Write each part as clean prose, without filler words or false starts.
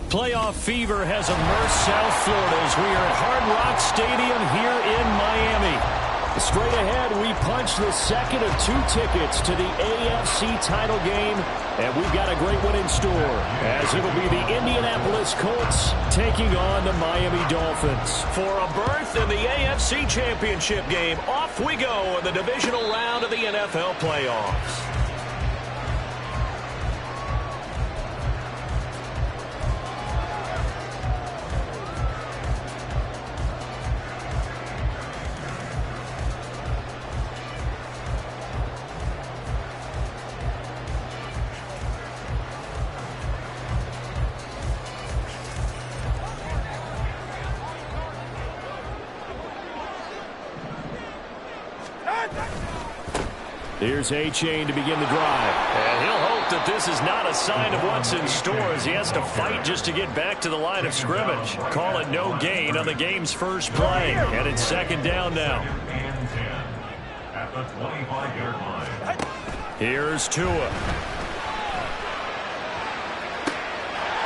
Playoff fever has immersed South Florida as we are at Hard Rock Stadium here in Miami. Straight ahead, we punch the second of 2 tickets to the AFC title game, and we've got a great one in store, as it'll be the Indianapolis Colts taking on the Miami Dolphins. For a berth in the AFC Championship game, off we go in the divisional round of the NFL playoffs. Here's A-Chain to begin the drive. And he'll hope that this is not a sign of what's in store as he has to fight just to get back to the line of scrimmage. Call it no gain on the game's first play. And it's second down now. At the 25-yard line. Here's Tua.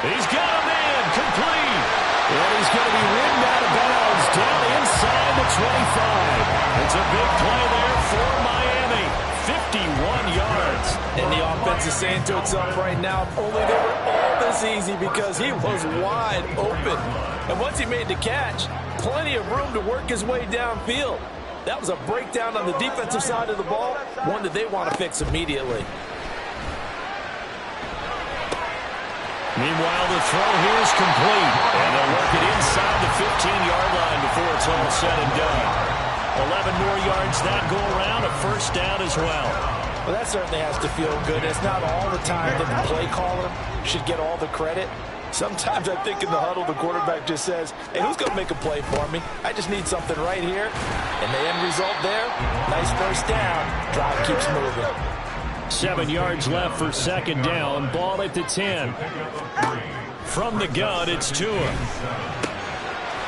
He's got a man complete. And he's going to be ridden out of bounds down inside the 25. It's a big play there for Miami. 51 yards. And the offense is saying to itself right now, if only they were all this easy, because he was wide open. And once he made the catch, plenty of room to work his way downfield. That was a breakdown on the defensive side of the ball, one that they want to fix immediately. Meanwhile, the throw here is complete. And they'll work it inside the 15-yard line before it's all said and done. 11 more yards that go around, a first down as well. Well, that certainly has to feel good. It's not all the time that the play caller should get all the credit. Sometimes I think in the huddle, the quarterback just says, hey, who's going to make a play for me? I just need something right here. And the end result there, nice first down. Drive keeps moving. 7 yards left for second down. Ball at the 10. From the gun, it's Tua.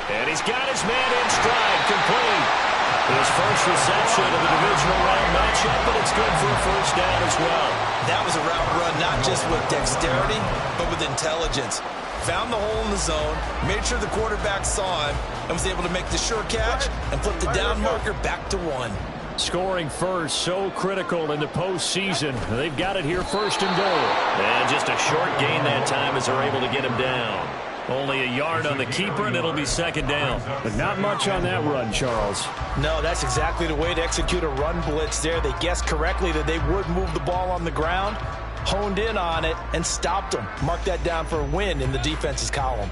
And he's got his man in stride, complete. His first reception of the divisional round matchup, but it's good for a first down as well. That was a route run not just with dexterity, but with intelligence. Found the hole in the zone, made sure the quarterback saw him, and was able to make the sure catch and flip the down marker back to 1. Scoring first, so critical in the postseason. They've got it here first and goal. And just a short gain that time as they're able to get him down. Only a yard on the keeper, and it'll be second down. But not much on that run, Charles. No, that's exactly the way to execute a run blitz there. They guessed correctly that they would move the ball on the ground, honed in on it, and stopped them. Mark that down for a win in the defense's column.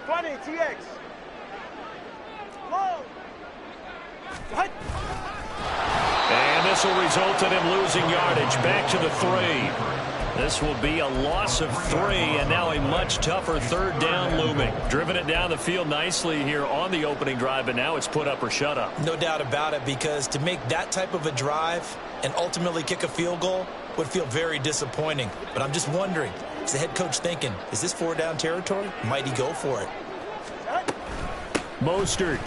TX. Low. What? And this will result in him losing yardage back to the 3. This will be a loss of 3, and now a much tougher third down looming. Driven it down the field nicely here on the opening drive, but now it's put up or shut up. No doubt about it, because to make that type of a drive and ultimately kick a field goal would feel very disappointing. But I'm just wondering, is the head coach thinking, is this 4-down territory? Might he go for it? Mostert.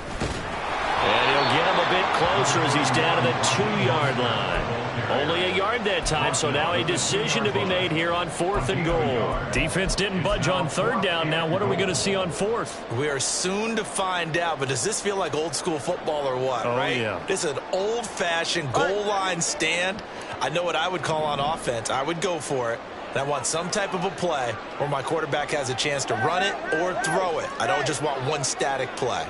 And he'll get him a bit closer as he's down to the 2-yard line. Only a yard that time, so now a decision to be made here on 4th and goal. Defense didn't budge on third down. Now what are we going to see on 4th? We are soon to find out, but does this feel like old school football or what, right? Yeah. This is an old-fashioned goal line stand. I know what I would call on offense. I would go for it. And I want some type of a play where my quarterback has a chance to run it or throw it. I don't just want one static play.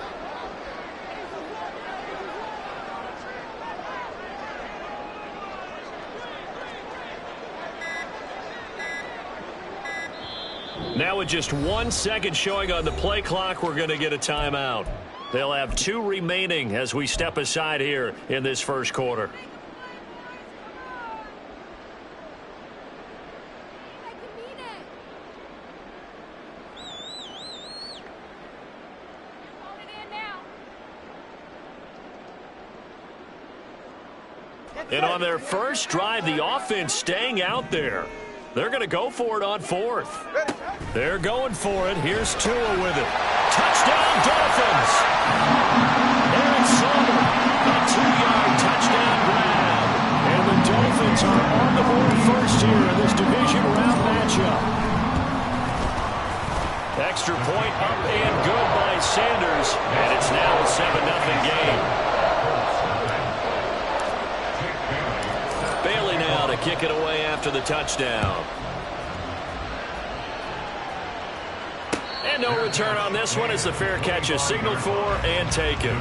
Now with just 1 second showing on the play clock, we're going to get a timeout. They'll have 2 remaining as we step aside here in this first quarter. And on their first drive, the offense staying out there. They're going to go for it on 4th. They're going for it. Here's Tua with it. Touchdown, Dolphins! Aaron Silver, a 2-yard touchdown grab. And the Dolphins are on the board first first here in this division round matchup. Extra point up and good by Sanders, and it's now a 7-0 game. Bailey now to kick it away after the touchdown. And no return on this one as the fair catch is signaled for and taken.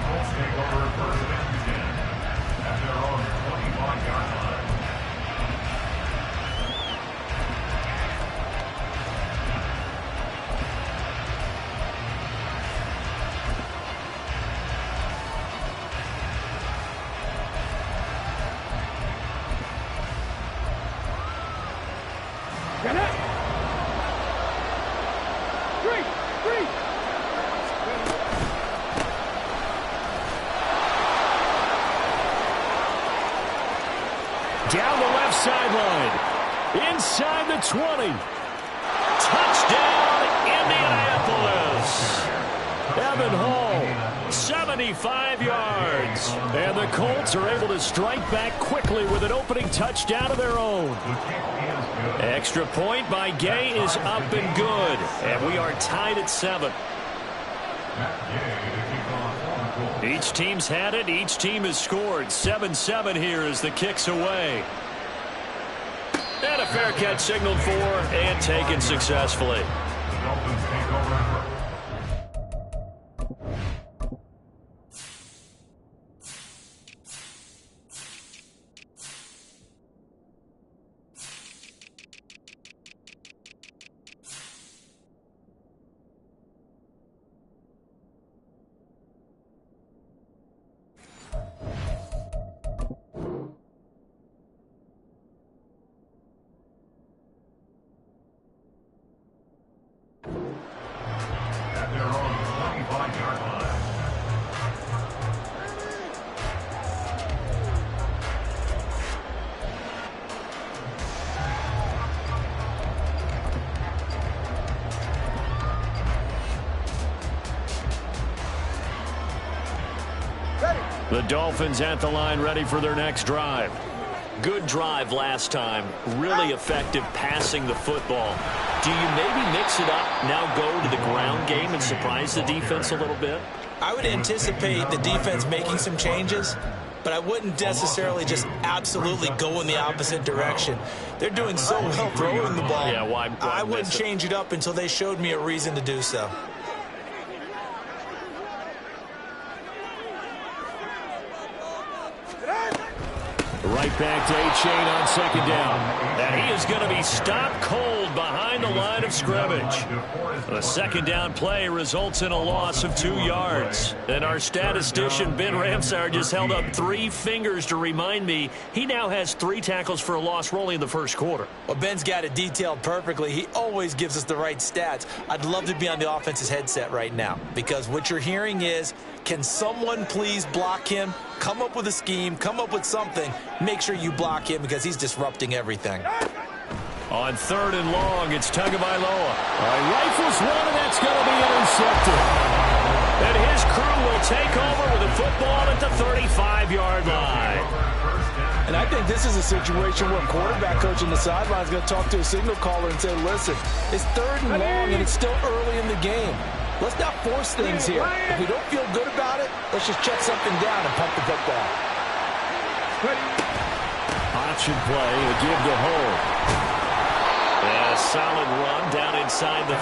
Down the left sideline. Inside the 20. Touchdown, Indianapolis. Evan Hall, 75 yards. And the Colts are able to strike back quickly with an opening touchdown of their own. Extra point by Gay is up and good. And we are tied at 7. Each team's had it. Each team has scored. 7-7 here as the kick's away. And a fair catch signaled for and taken successfully. The Dolphins at the line ready for their next drive. Good drive last time. Really effective passing the football. Do you maybe mix it up, now go to the ground game and surprise the defense a little bit? I would anticipate the defense making some changes, but I wouldn't necessarily just absolutely go in the opposite direction. They're doing so well throwing the ball. Yeah, why I wouldn't change it up until they showed me a reason to do so. Right back to A-Chain on second down. And he is going to be stopped cold behind the line of scrimmage. The second down play results in a loss of 2 yards. And our statistician, Ben Ramsar, just held up 3 fingers to remind me he now has 3 tackles for a loss rolling in the first quarter. Well, Ben's got it detailed perfectly. He always gives us the right stats. I'd love to be on the offense's headset right now because what you're hearing is, can someone please block him? Come up with a scheme, come up with something. Make sure you block him because he's disrupting everything. On 3rd and long, it's Tagovailoa. Rifles one, and that's going to be intercepted. And his crew will take over with the football at the 35-yard line. And I think this is a situation where a quarterback coach on the sideline is going to talk to a signal caller and say, listen, it's 3rd and long, and it's still early in the game. Let's not force things here. If we don't feel good about it, let's just check something down and pump the football. Option play, a give to Hall. And a solid run down inside the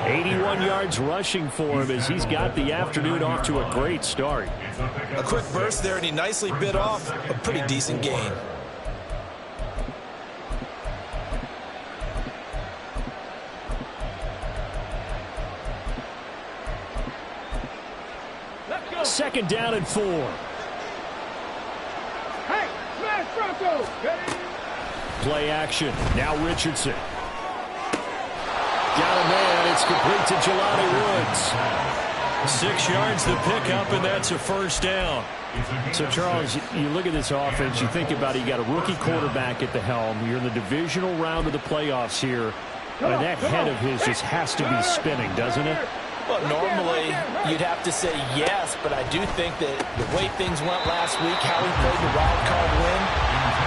30. 81 yards rushing for him as he's got the afternoon off to a great start. A quick burst there, and he nicely bit off a pretty decent gain. Second down and 4. Hey, smash Bronco! Play action. Now Richardson. Got a man. It's complete to Jelani Woods. 6 yards to pick up, and that's a first down. So, Charles, you look at this offense, you think about it, you got a rookie quarterback at the helm. You're in the divisional round of the playoffs here. I mean, that head of his just has to be spinning, doesn't it? Well, normally you'd have to say yes, but I do think that the way things went last week, how he played the wild card win,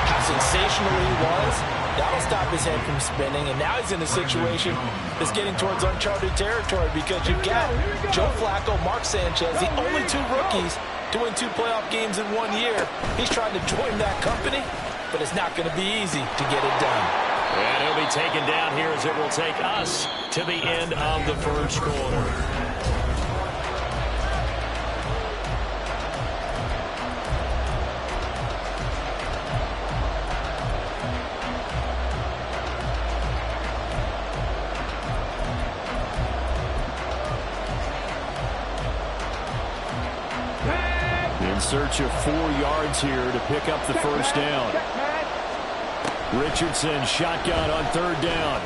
how sensational he was, That'll stop his head from spinning, and now he's in a situation that's getting towards uncharted territory because you've got Joe Flacco, Mark Sanchez, the only two rookies to win 2 playoff games in 1 year. He's trying to join that company, but it's not going to be easy to get it done. And he'll be taken down here as it will take us to the end of the first quarter. In search of 4 yards here to pick up the first down. Richardson shotgun on 3rd down.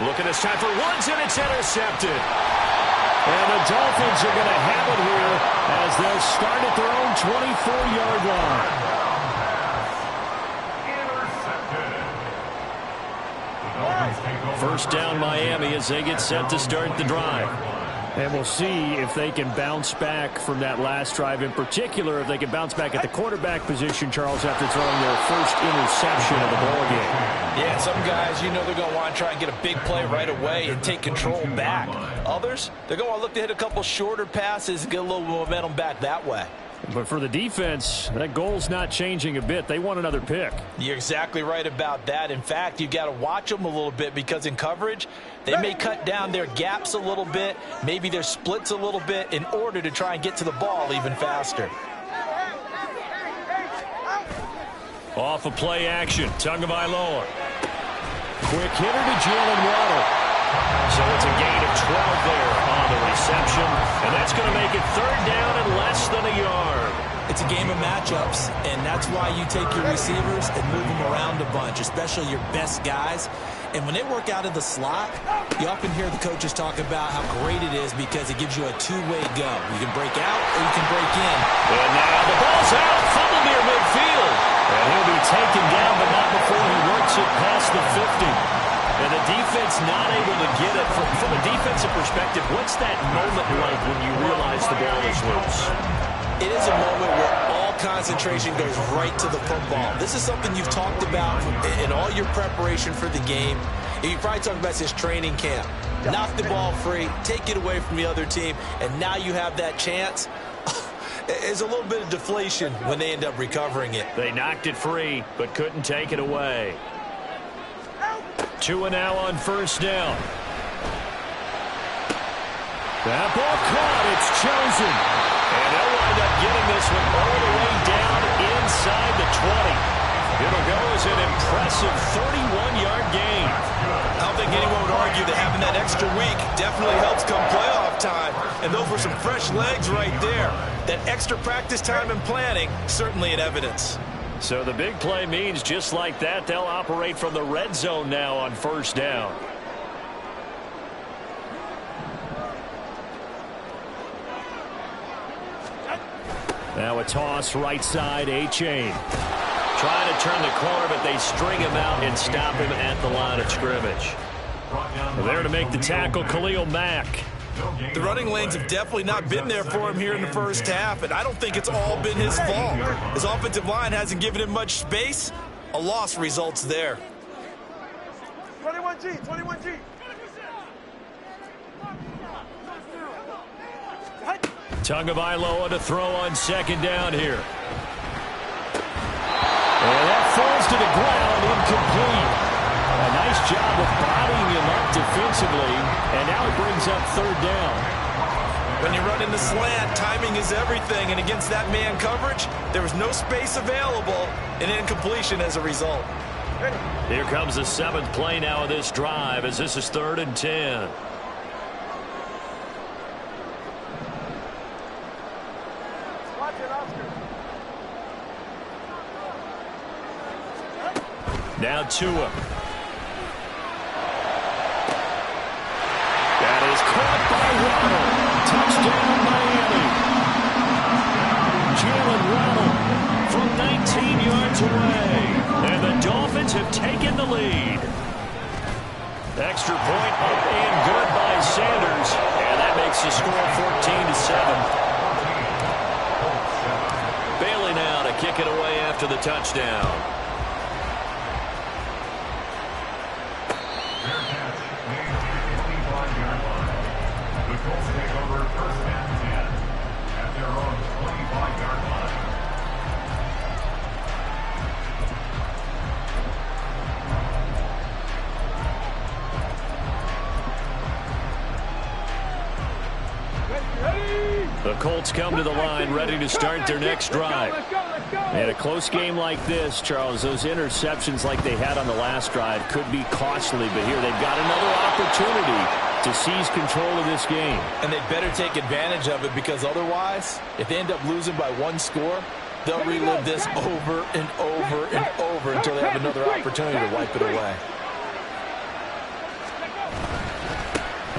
Looking this time for Woods, and it's intercepted. And the Dolphins are going to have it here as they'll start at their own 24-yard line. First down Miami as they get set to start the drive. And we'll see if they can bounce back from that last drive, in particular if they can bounce back at the quarterback position, Charles, after throwing their first interception of the ballgame. Yeah, some guys, you know they're going to want to try and get a big play right away and take control back. Others, they're going to look to hit a couple shorter passes and get a little momentum back that way. But for the defense, that goal's not changing a bit. They want another pick. You're exactly right about that. In fact, you've got to watch them a little bit because in coverage, they may cut down their gaps a little bit, maybe their splits a little bit in order to try and get to the ball even faster. Off of play action, Tagovailoa. Quick hitter to Jalen Waddle. So it's a gain of 12 there on the reception, and that's going to make it 3rd down and less than a yard. It's a game of matchups, and that's why you take your receivers and move them around a bunch, especially your best guys. And when they work out of the slot, you often hear the coaches talk about how great it is because it gives you a two-way go. You can break out or you can break in. And now the ball's out, fumble near midfield. And he'll be taken down, but not before he works it past the 50. And the defense not able to get it. From a defensive perspective, what's that moment like when you realize the ball is loose? It is a moment where all concentration goes right to the football. This is something you've talked about in all your preparation for the game. And you probably talked about since training camp. Knock the ball free, take it away from the other team, and now you have that chance. There's a little bit of deflation when they end up recovering it. They knocked it free, but couldn't take it away. 2 and now on first down. That ball caught. It's chosen. And they'll wind up getting this one all the way down inside the 20. It'll go as an impressive 31-yard gain. I don't think anyone would argue that having that extra week definitely helps come playoff time. And those were some fresh legs right there. That extra practice time and planning, certainly in evidence. So the big play means just like that, they'll operate from the red zone now on first down. Now a toss right side, A-Chain. Trying to turn the corner, but they string him out and stop him at the line of scrimmage. There to make the tackle, Khalil Mack. The running lanes have definitely not been there for him here in the first half, and I don't think it's all been his fault. His offensive line hasn't given him much space. A loss results there. 21G, 21G. Tagovailoa to throw on second down here. And that falls to the ground, incomplete. A nice job of bodying him up defensively, and now it brings up 3rd down. When you run in the slant, timing is everything, and against that man coverage, there was no space available, and incompletion as a result. Here comes the 7th play now of this drive as this is 3rd and 10. Now Tua. That is caught by Waddle. Touchdown, Miami. Jalen Waddle from 19 yards away. And the Dolphins have taken the lead. Extra point up and good by Sanders. And that makes the score 14-7. Bailey now to kick it away after the touchdown. Colts come to the line, ready to start their next drive. And a close game like this, Charles, those interceptions like they had on the last drive could be costly. But here they've got another opportunity to seize control of this game. And they better take advantage of it, because otherwise, if they end up losing by one score, they'll relive this over and over and over until they have another opportunity to wipe it away.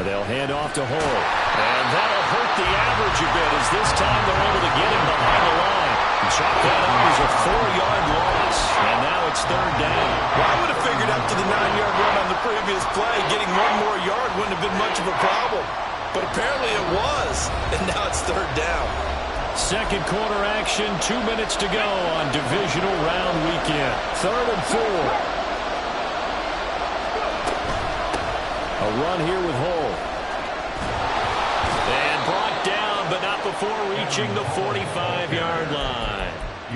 They'll hand off to Hull. And that'll hurt the average a bit, as this time they're able to get him behind the line. Chalk that up as a 4-yard loss. And now it's third down. Well, I would have figured after the 9-yard run on the previous play, getting one more yard wouldn't have been much of a problem. But apparently it was. And now it's third down. Second quarter action, 2 minutes to go on divisional round weekend. Third and 4. A run here with Hull. And brought down, but not before reaching the 45-yard line.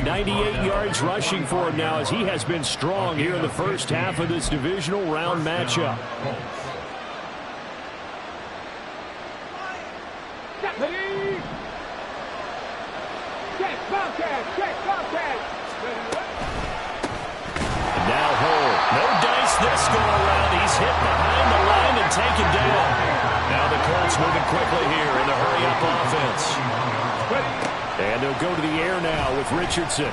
98 yards rushing for him now, as he has been strong here in the first half of this divisional round matchup. And now Hull. No dice this go around. He's hit behind the line and taken down. Now the Colts moving quickly here in the hurry-up offense. And they'll go to the air now with Richardson.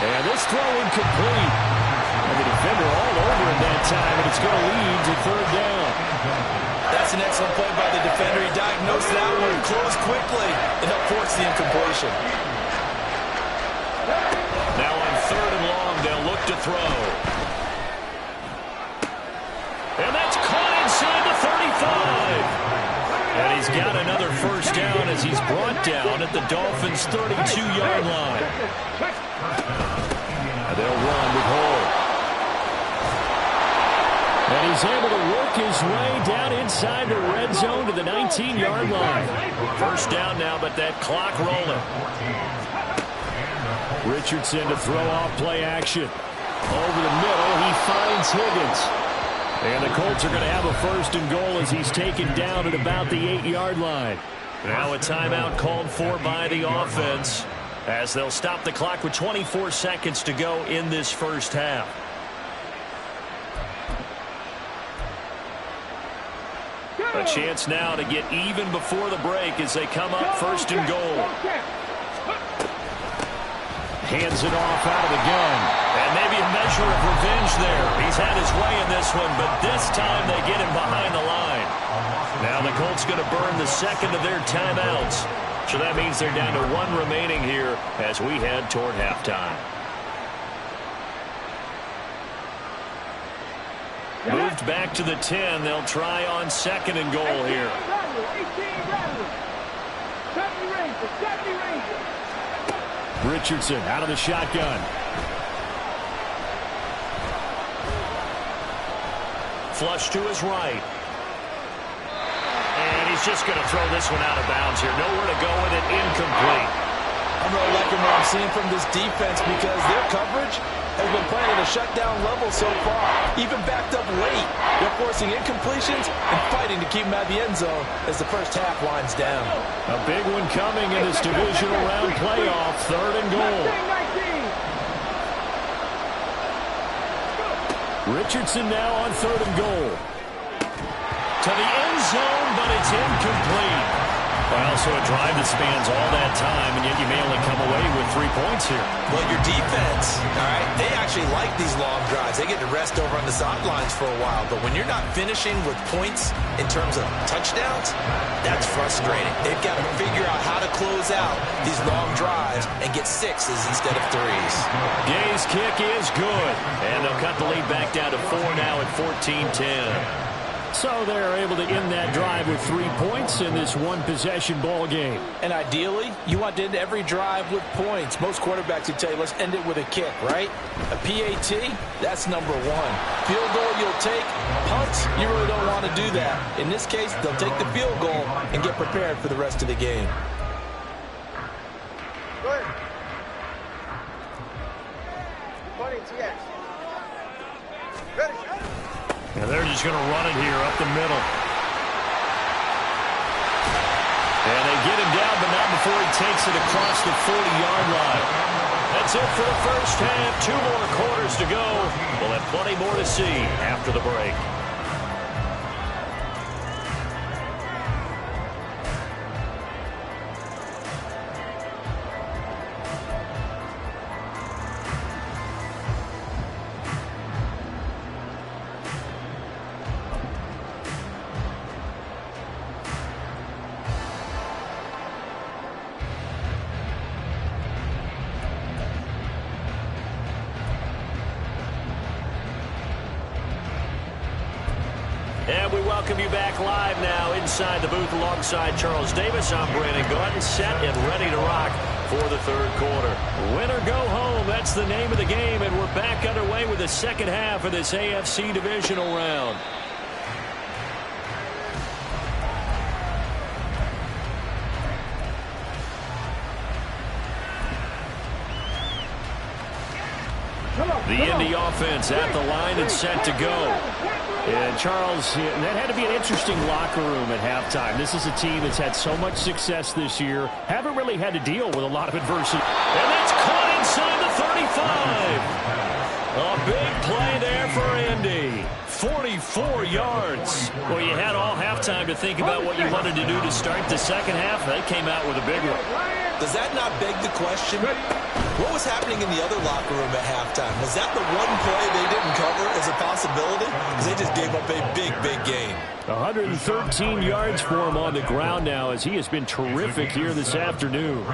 And this throw incomplete. And the defender all over it that time, and it's going to lead to third down. That's an excellent play by the defender. He diagnosed that one, closed quickly, and helped force the incompletion. Now on third and long, they'll look to throw. And that's caught inside the 35. And he's got another first down as he's brought down at the Dolphins' 32-yard line. And they'll run with Hull. And he's able to work his way down inside the red zone to the 19-yard line. First down now, but that clock rolling. Richardson to throw off play action. Over the middle, he finds Higgins. And the Colts are going to have a first and goal as he's taken down at about the 8-yard line. Now a timeout called for by the offense, as they'll stop the clock with 24 seconds to go in this first half. A chance now to get even before the break as they come up first and goal. Hands it off out of the gun. And maybe a measure of revenge there. He's had his way in this one, but this time they get him behind the line. Now the Colts going to burn the second of their timeouts. So that means they're down to one remaining here as we head toward halftime. Moved back to the 10. They'll try on second and goal here. Richardson out of the shotgun. Flush to his right. And he's just going to throw this one out of bounds here. Nowhere to go with it. Incomplete. I'm really liking what I'm seeing from this defense, because their coverage has been playing at a shutdown level so far. Even backed up late. They're forcing incompletions and fighting to keep them out of the end zone as the first half winds down. A big one coming in this divisional round playoff. Third and goal. Richardson now on third and goal. To the end zone, but it's incomplete. Well, so a drive that spans all that time, and yet you may only come away with 3 points here. Well, your defense, all right, they actually like these long drives. They get to rest over on the sidelines for a while. But when you're not finishing with points in terms of touchdowns, that's frustrating. They've got to figure out how to close out these long drives and get sixes instead of threes. Gay's kick is good. And they'll cut the lead back down to 4 now at 14-10. So they're able to end that drive with 3 points in this one-possession ball game. And ideally, you want to end every drive with points. Most quarterbacks would tell you, let's end it with a kick, right? A PAT, that's number one. Field goal you'll take. Punts, you really don't want to do that. In this case, they'll take the field goal and get prepared for the rest of the game. Good. Ready. And they're just going to run it here up the middle. And they get him down, but not before he takes it across the 40-yard line. That's it for the first half. 2 more quarters to go. We'll have plenty more to see after the break. And we welcome you back live now inside the booth alongside Charles Davis. I'm Brandon Gordon, set and ready to rock for the third quarter. Win or go home, that's the name of the game, and we're back underway with the second half of this AFC divisional round. The Indy offense at the line and set to go. And Charles, that had to be an interesting locker room at halftime. This is a team that's had so much success this year. Haven't really had to deal with a lot of adversity. And that's caught inside the 35. A big play there for Indy. 44 yards. Well, you had all halftime to think about what you wanted to do to start the second half. They came out with a big one. Does that not beg the question? What was happening in the other locker room at halftime? Was that the one play they didn't cover as a possibility? Because they just gave up a big gain. 113 yards for him on the ground now as he has been terrific here this afternoon.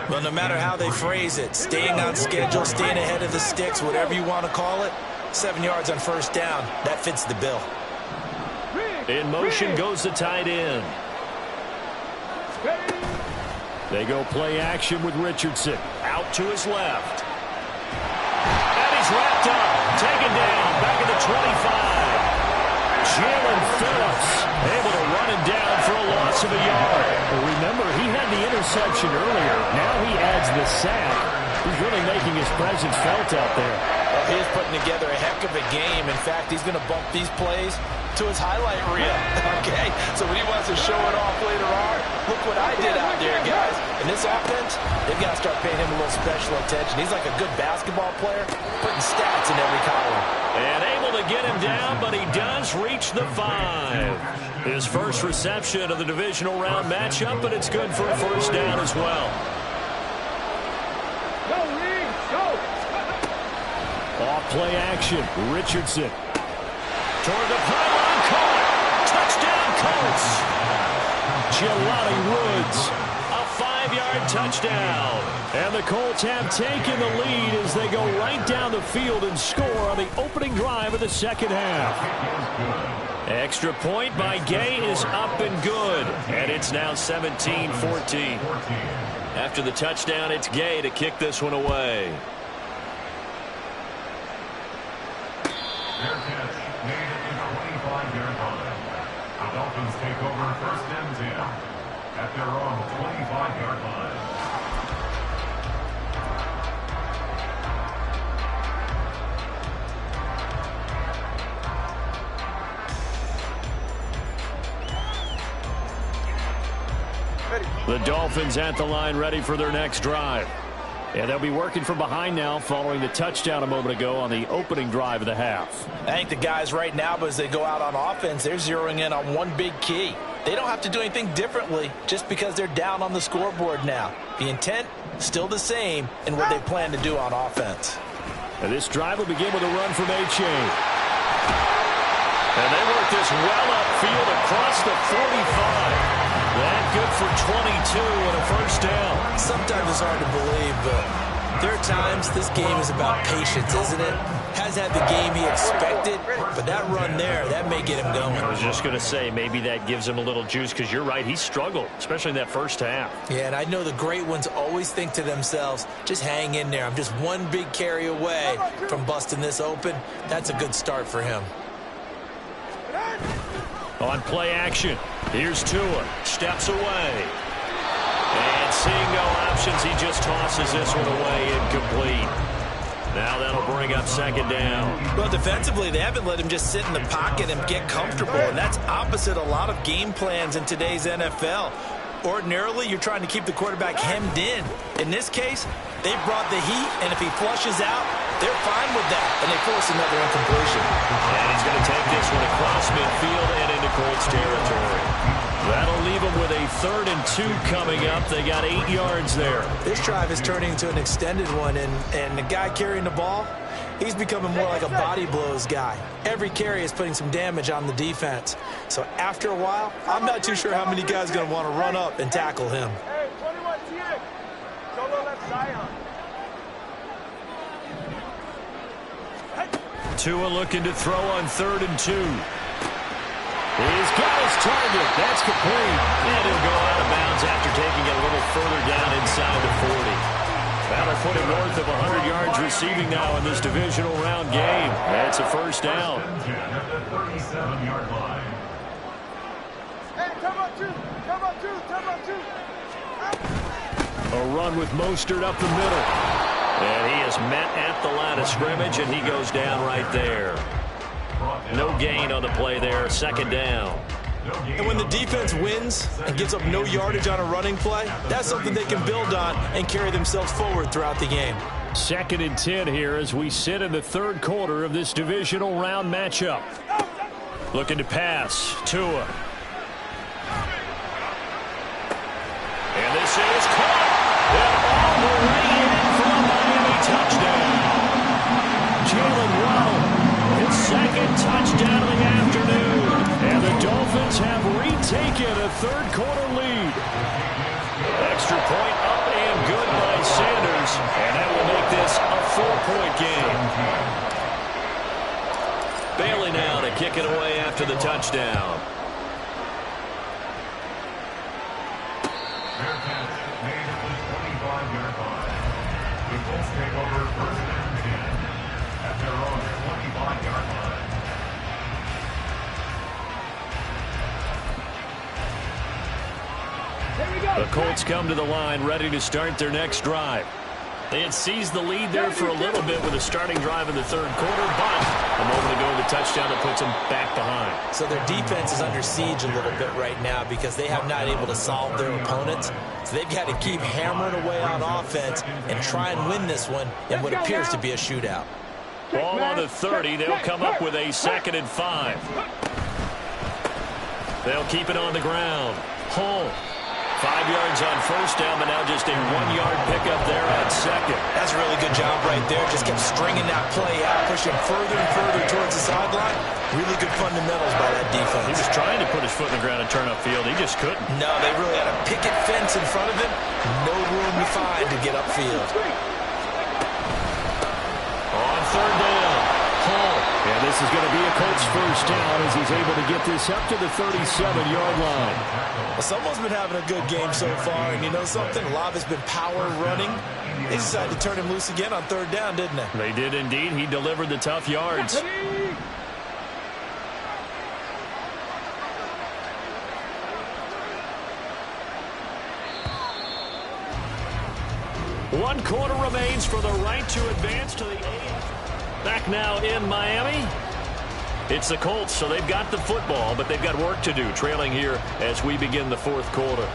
Well, no matter how they phrase it, staying on schedule, staying ahead of the sticks, whatever you want to call it, 7 yards on first down, that fits the bill. In motion goes the tight end. They go play action with Richardson. Out to his left. And he's wrapped up. Taken down. Back at the 25. Jalen Phillips able to run him down for a loss of a yard. Well, remember, he had the interception earlier. Now he adds the sack. He's really making his presence felt out there. Well, he is putting together a heck of a game. In fact, he's going to bump these plays to his highlight reel. Okay, so when he wants to show it off later on, look what I did out there, guys. In this offense, they've got to start paying him a little special attention. He's like a good basketball player, putting stats in every column. And able to get him down, but he does reach the 5. His first reception of the divisional round matchup, but it's good for a first down as well. Go, Lee, go! Off play action, Richardson. Toward the pylon, caught. Touchdown, Colts. Jelani Woods, a 5-yard touchdown. And the Colts have taken the lead as they go right down the field and score on the opening drive of the second half. Extra point by Gay is up and good. And it's now 17-14. After the touchdown, it's Gay to kick this one away. Their catch made it in the 25-yard line. The Dolphins take over first and 10 at their own 25-yard line. The Dolphins at the line ready for their next drive. And they'll be working from behind now following the touchdown a moment ago on the opening drive of the half. I think the guys right now, as they go out on offense, they're zeroing in on one big key. They don't have to do anything differently just because they're down on the scoreboard now. The intent, still the same in what they plan to do on offense. And this drive will begin with a run from A-Chain. And they work this well upfield across the 45. That good for 22 and a first down. Sometimes it's hard to believe, but there are times this game is about patience, isn't it? Has had the game he expected, but that run there, that may get him going. I was just going to say, maybe that gives him a little juice because you're right, he struggled, especially in that first half. Yeah, and I know the great ones always think to themselves, just hang in there. I'm just one big carry away from busting this open. That's a good start for him. On play action, here's Tua, steps away. And seeing no options, he just tosses this one away incomplete. Now that'll bring up second down. Well, defensively, they haven't let him just sit in the pocket and get comfortable, and that's opposite a lot of game plans in today's NFL. Ordinarily, you're trying to keep the quarterback hemmed in. In this case, they brought the heat, and if he flushes out, they're fine with that, and they force another incompletion. And he's going to take this one across midfield and into Colts territory. That'll leave them with a 3rd and 2 coming up. They got 8 yards there. This drive is turning into an extended one, and the guy carrying the ball, he's becoming more like a body blows guy. Every carry is putting some damage on the defense. So after a while, I'm not too sure how many guys are going to want to run up and tackle him. Hey, 21 TX. Solo left Zion. Tua looking to throw on 3rd and 2. He's got his target. That's complete. And he'll go out of bounds after taking it a little further down inside the 40. That'll put him north of 100 yards receiving now in this divisional round game. That's a first down. At the 37-yard line. Hey, come on, two. Come on, two. Come on, two. A run with Mostert up the middle. And he is met at the line of scrimmage, and he goes down right there. No gain on the play there, 2nd down. And when the defense wins and gives up no yardage on a running play, that's something they can build on and carry themselves forward throughout the game. 2nd and 10 here as we sit in the 3rd quarter of this divisional round matchup. Looking to pass, Tua. And this is caught. And all the way in for a Miami touchdown. Jalen Waddle, his 2nd touchdown of the afternoon. And the Dolphins have retaken a 3rd quarter lead. Extra point up and good by Sanders. And that will make this a 4-point game. Bailey now to kick it away after the touchdown. Fair catch made at the 25-yard line. The Colts take over 1st and 10 at their own 25-yard line. The Colts come to the line ready to start their next drive. They had seized the lead there for a little bit with a starting drive in the 3rd quarter, but a moment ago the touchdown that puts them back behind. So their defense is under siege a little bit right now because they have not able to solve their opponents. So they've got to keep hammering away on offense and try and win this one in what appears to be a shootout. Ball on the 30. They'll come up with a 2nd and 5. They'll keep it on the ground. Home. 5 yards on 1st down, but now just a 1-yard pickup there at 2nd. That's a really good job right there. Just kept stringing that play out, pushing further and further towards the sideline. Really good fundamentals by that defense. He was trying to put his foot in the ground and turn upfield. He just couldn't. No, they really had a picket fence in front of him. No room to find to get upfield. On 3rd down, Hall. And this is going to be a Colts first down as he's able to get this up to the 37-yard line. Well, someone's been having a good game so far, and you know something? A lot of it's been power running. They decided to turn him loose again on 3rd down, didn't they? They did indeed. He delivered the tough yards. One quarter remains for the right to advance to the AFC. Back now in Miami. It's the Colts, so they've got the football, but they've got work to do, trailing here as we begin the 4th quarter.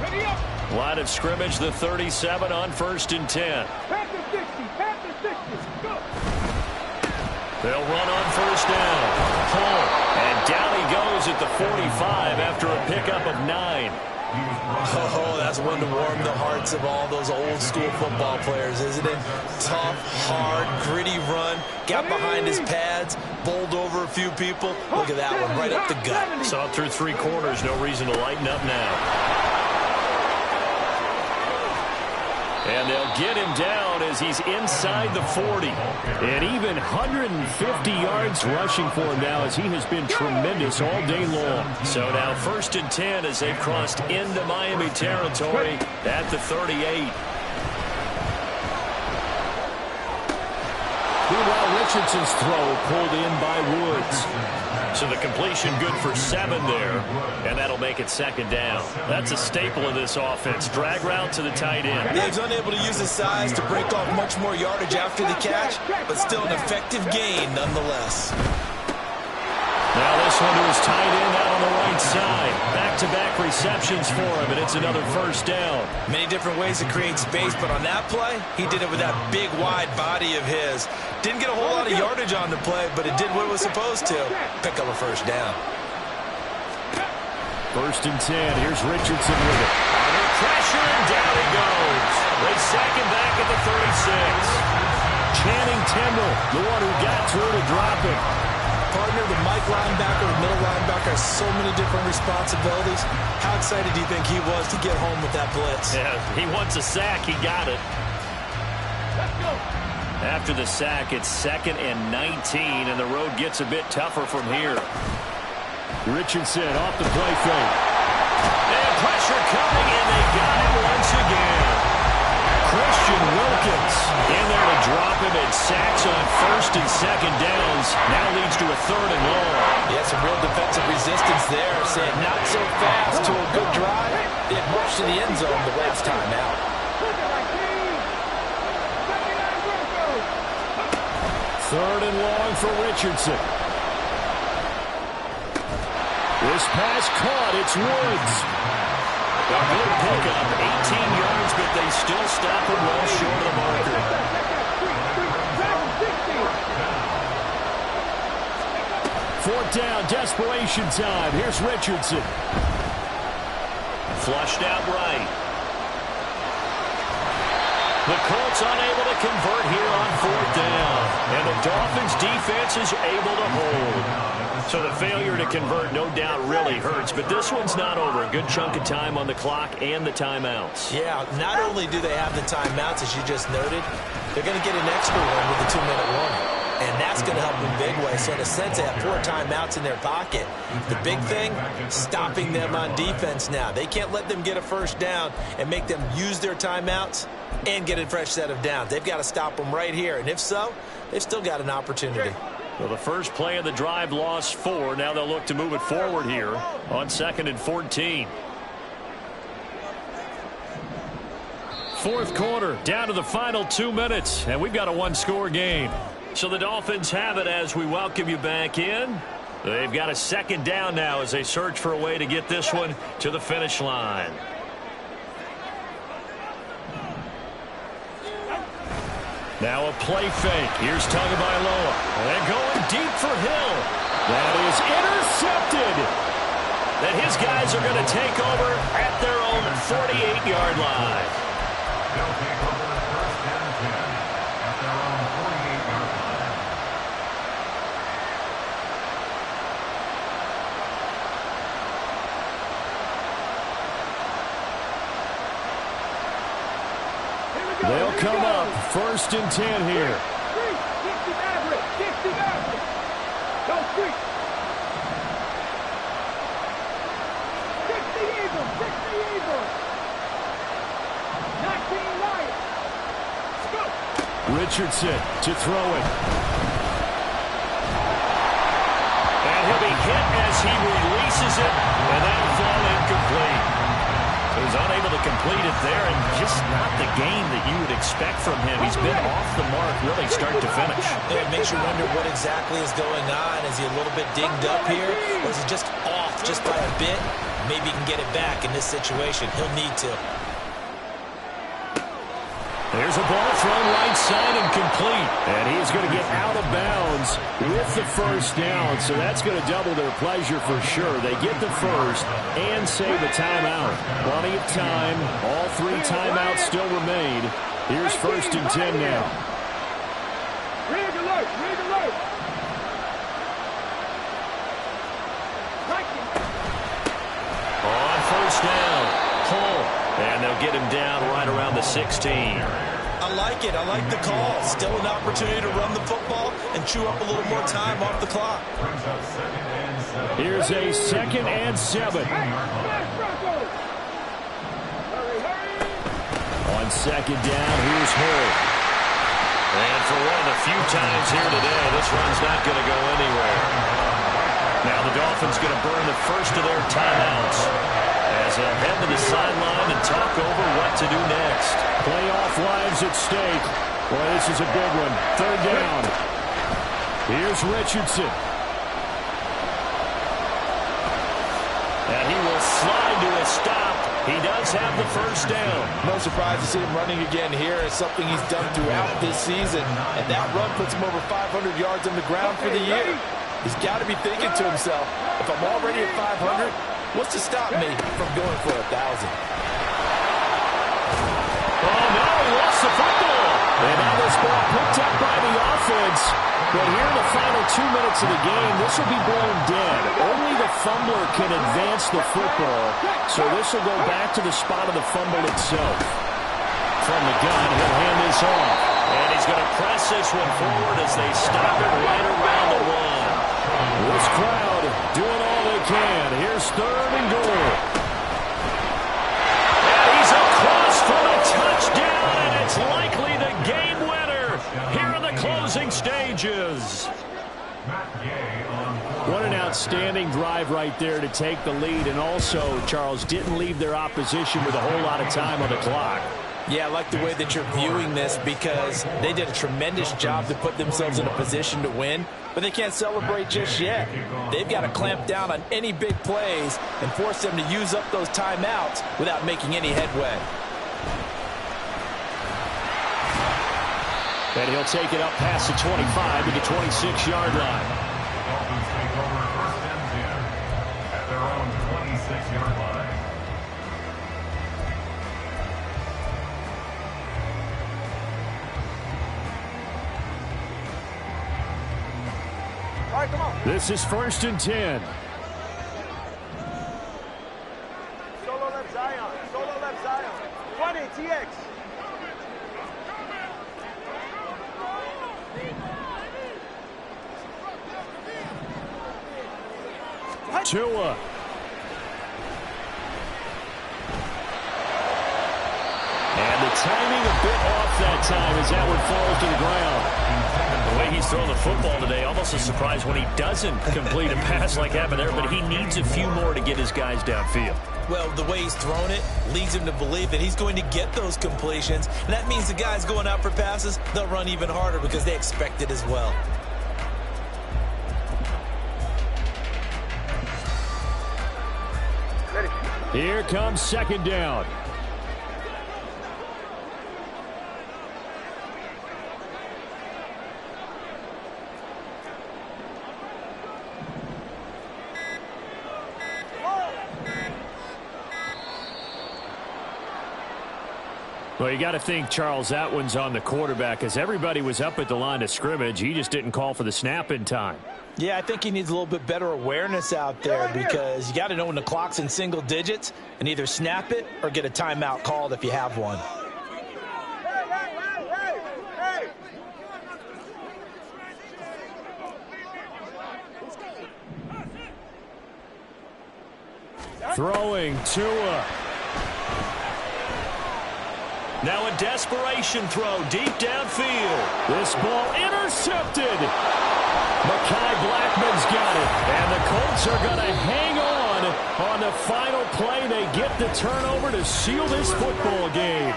Ready up. Line of scrimmage, the 37 on 1st and 10. Panther 60. Panther 60. Go. They'll run on 1st down. Home. And down he goes at the 45 after a pickup of 9. Oh, that's one to warm the hearts of all those old school football players, isn't it? Tough, hard, gritty run. Got behind his pads, bowled over a few people. Look at that one, right up the gut. Saw through 3 quarters, no reason to lighten up now. And they'll get him down as he's inside the 40. And even 150 yards rushing for him now as he has been tremendous all day long. So now 1st and 10 as they've crossed into Miami territory at the 38. Meanwhile, Richardson's throw pulled in by Woods. So the completion good for 7 there, and that'll make it 2nd down. That's a staple of this offense. Drag route to the tight end. He's unable to use his size to break off much more yardage after the catch, but still an effective gain nonetheless. Now this one to his tight end out on the right side. Back-to-back receptions for him, and it's another first down. Many different ways to create space, but on that play, he did it with that big, wide body of his. Didn't get a whole lot of yardage on the play, but it did what it was supposed to. Pick up a first down. 1st and 10. Here's Richardson with it. Under pressure, and down he goes. They sack him back at the 36. Channing Tindall, the one who got through to drop him. Partner, the Mike linebacker, the middle linebacker has so many different responsibilities. How excited do you think he was to get home with that blitz? Yeah, he wants a sack. He got it. Let's go. After the sack, it's 2nd and 19, and the road gets a bit tougher from here. Richardson off the play fake. And pressure coming, and they got him once again. Christian Wilkins in there to drop him, and sacks on 1st and 2nd downs. Now leads to a 3rd and long. Yeah, some real defensive resistance there. Saying not so fast to a good drive. They had marched to the end zone the last time out. 3rd and long for Richardson. This pass caught. It's Woods. A good pickup, 18 yards, but they still stop him well short of the marker. 4th down, desperation time. Here's Richardson. Flushed out right. The Colts unable to convert here on 4th down. And the Dolphins defense is able to hold. So the failure to convert, no doubt, really hurts. But this one's not over. A good chunk of time on the clock and the timeouts. Yeah, not only do they have the timeouts, as you just noted, they're going to get an extra one with the 2-minute warning. And that's going to help in big way. So in a sense, they have 4 timeouts in their pocket. The big thing, stopping them on defense now. They can't let them get a first down and make them use their timeouts and get a fresh set of downs. They've got to stop them right here. And if so, they've still got an opportunity. Well, the first play of the drive lost 4. Now they'll look to move it forward here on 2nd and 14. 4th quarter, down to the final 2 minutes, and we've got a 1-score game. So the Dolphins have it as we welcome you back in. They've got a 2nd down now as they search for a way to get this one to the finish line. Now a play fake. Here's Tagovailoa. And going deep for Hill. That is intercepted. And his guys are going to take over at their own 48-yard line. They'll take over 1st and 10 at their own 48-yard line. They'll come up 1st and 10 here. 60 Maverick. 60 Maverick. Go quick. 60 Eagles. 60 Eagles. 19 Lions. Go. Richardson to throw it. And he'll be hit as he releases it, and that'll fall incomplete. He was unable to complete it there, and just not the game that you would expect from him. He's been off the mark really start to finish. It makes you wonder what exactly is going on. Is he a little bit dinged up here? Or is he just off just by a bit? Maybe he can get it back in this situation. He'll need to. There's a ball thrown right side and complete. And he's going to get out of bounds with the first down. So that's going to double their pleasure for sure. They get the first and save a timeout. Plenty of time. All 3 timeouts still remain. Here's 1st and 10 now. Rig alert. Rig alert. On 1st down, pull. And they'll get him down right around the 16. I like it. I like the call. Still an opportunity to run the football and chew up a little more time off the clock. Here's a 2nd and 7. On 2nd down, here's Hill. And for one of the few times here today, this run's not going to go anywhere. Now the Dolphins going to burn the first of their timeouts as they'll head to the sideline and talk over what to do next. Playoff lives at stake. Boy, this is a big one. 3rd down. Here's Richardson. And he will slide to a stop. He does have the first down. No surprise to see him running again here. It's something he's done throughout this season. And that run puts him over 500 yards on the ground for the year. He's got to be thinking to himself, if I'm already at 500, what's to stop me from going for 1,000? Oh, no, he lost the football. And now this ball picked up by the offense. But here in the final 2 minutes of the game, this will be blown dead. Only the fumbler can advance the football. So this will go back to the spot of the fumble itself. From the gun, he'll hand this off. And he's going to press this one forward as they stop it right around the one. This crowd doing all they can. Here's 3rd and goal. And he's across for a touchdown, and it's likely the game winner here in the closing stages. What an outstanding drive right there to take the lead, and also, Charles, didn't leave their opposition with a whole lot of time on the clock. Yeah, I like the way that you're viewing this because they did a tremendous job to put themselves in a position to win, but they can't celebrate just yet. They've got to clamp down on any big plays and force them to use up those timeouts without making any headway. And he'll take it up past the 25 to the 26-yard line. Dolphins take over 1st and 10 at their own 26-yard line. All right, come on. This is 1st and 10. Solo left Zion. Solo left Zion. 20, TX. Tua. And the timing a bit off that time as that one falls to the ground. The way he's throwing the football today, almost a surprise when he doesn't complete a pass like happened there, but he needs a few more to get his guys downfield. Well, the way he's thrown it leads him to believe that he's going to get those completions. And that means the guys going out for passes, they'll run even harder because they expect it as well. Here comes 2nd down. Well, you got to think, Charles, that one's on the quarterback as everybody was up at the line of scrimmage. He just didn't call for the snap in time. Yeah, I think he needs a little bit better awareness out there because you got to know when the clock's in single digits and either snap it or get a timeout called if you have one. Hey. Throwing Tua. Now a desperation throw deep downfield. This ball intercepted. Mekhi Blackman's got it. And the Colts are going to hang on the final play. They get the turnover to seal this football game.